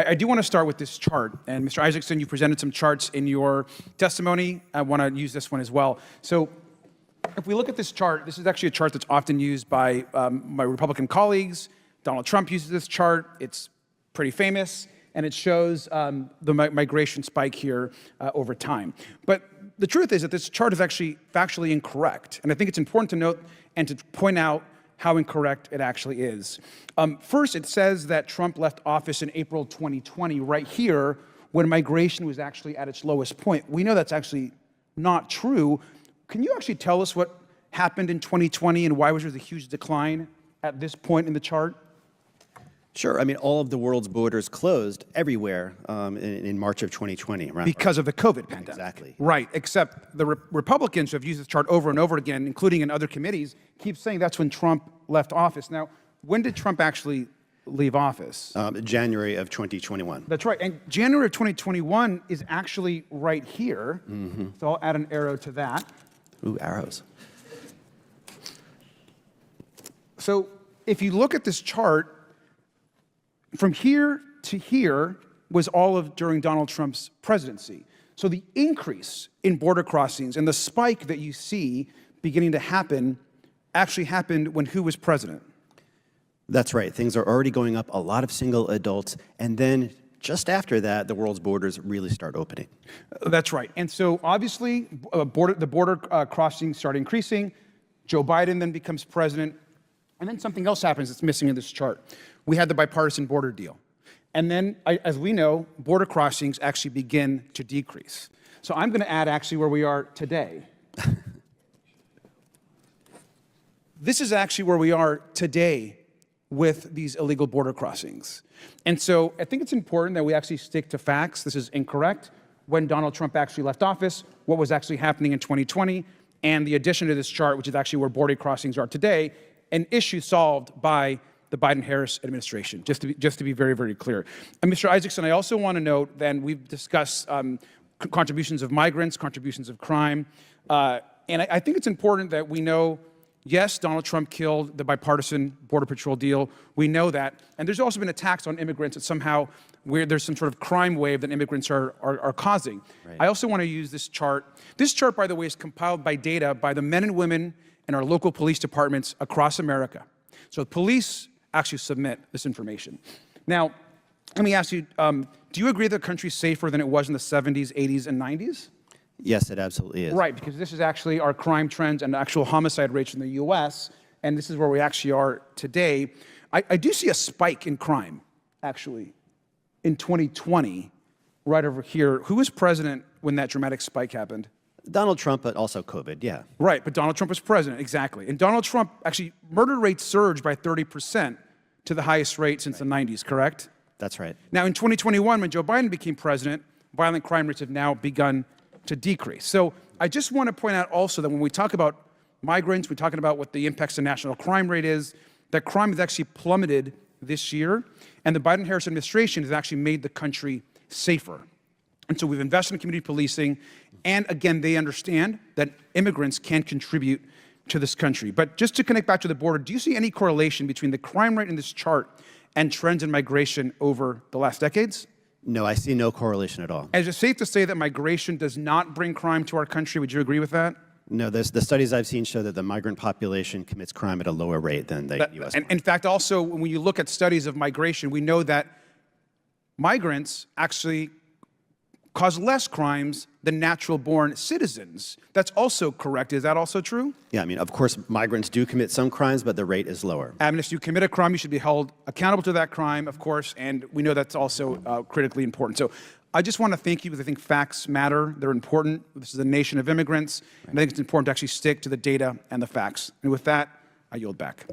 I do want to start with this chart. And Mr. Isaacson, you presented some charts in your testimony. I want to use this one as well. So if we look at this chart, this is actually a chart that's often used by my Republican colleagues. Donald Trump uses this chart. It's pretty famous, and it shows the migration spike here over time. But the truth is that this chart is actually factually incorrect, and I think it's important to note and to point out how incorrect it actually is. First, it says that Trump left office in April 2020, right here, when migration was actually at its lowest point. We know that's actually not true. Can you actually tell us what happened in 2020 and why was there a huge decline at this point in the chart? Sure. I mean, all of the world's borders closed everywhere in March of 2020. Because of the COVID pandemic. Exactly. Right, except the Republicans who have used this chart over and over again, including in other committees, keep saying that's when Trump left office. Now, when did Trump actually leave office? January of 2021. That's right. And January of 2021 is actually right here. So I'll add an arrow to that. Ooh, arrows. So if you look at this chart, from here to here was all of during Donald Trump's presidency. So the increase in border crossings and the spike that you see beginning to happen actually happened when who was president? That's right. Things are already going up, a lot of single adults, and then just after that, the world's borders really start opening. That's right. And so obviously, the border crossings start increasing. Joe Biden then becomes president. And then something else happens that's missing in this chart. We had the bipartisan border deal. And then, as we know, border crossings actually begin to decrease. So I'm going to add actually where we are today. This is actually where we are today with these illegal border crossings. And so I think it's important that we actually stick to facts. This is incorrect. When Donald Trump actually left office, what was actually happening in 2020, and the addition to this chart, which is actually where border crossings are today, an issue solved by the Biden-Harris administration, just to be very, very clear. And Mr. Isaacson, I also want to note that we've discussed contributions of migrants, contributions of crime, and I think it's important that we know, yes, Donald Trump killed the bipartisan Border Patrol deal. We know that. And there's also been attacks on immigrants that somehow where there's some sort of crime wave that immigrants are causing. Right. I also want to use this chart. This chart, by the way, is compiled by data by the men and women in our local police departments across America. So police actually submit this information. Now, let me ask you, do you agree that the country's safer than it was in the 70s, 80s, and 90s? Yes, it absolutely is. Right, because this is actually our crime trends and actual homicide rates in the US, and this is where we actually are today. I do see a spike in crime, actually, in 2020, right over here. Who was president when that dramatic spike happened? Donald Trump, but also COVID, yeah. Right, but Donald Trump was president, exactly. And Donald Trump, actually, murder rates surged by 30% to the highest rate since the 90s, correct? That's right. Now, in 2021, when Joe Biden became president, violent crime rates have now begun to decrease. So I just want to point out also that when we talk about migrants, we're talking about what the impacts to national crime rate is, that crime has actually plummeted this year, and the Biden-Harris administration has actually made the country safer. And so we've invested in community policing, and again, they understand that immigrants can contribute to this country. But just to connect back to the border, do you see any correlation between the crime rate in this chart and trends in migration over the last decades? No, I see no correlation at all. Is it safe to say that migration does not bring crime to our country? Would you agree with that? No, the studies I've seen show that the migrant population commits crime at a lower rate than the U.S. And in fact, also, when you look at studies of migration, we know that migrants actually cause less crimes than natural-born citizens. That's also correct. Is that also true? Yeah, I mean, of course, migrants do commit some crimes, but the rate is lower. I mean, if you commit a crime, you should be held accountable to that crime, of course, and we know that's also critically important. So I just want to thank you because I think facts matter. They're important. This is a nation of immigrants, and I think it's important to actually stick to the data and the facts. And with that, I yield back.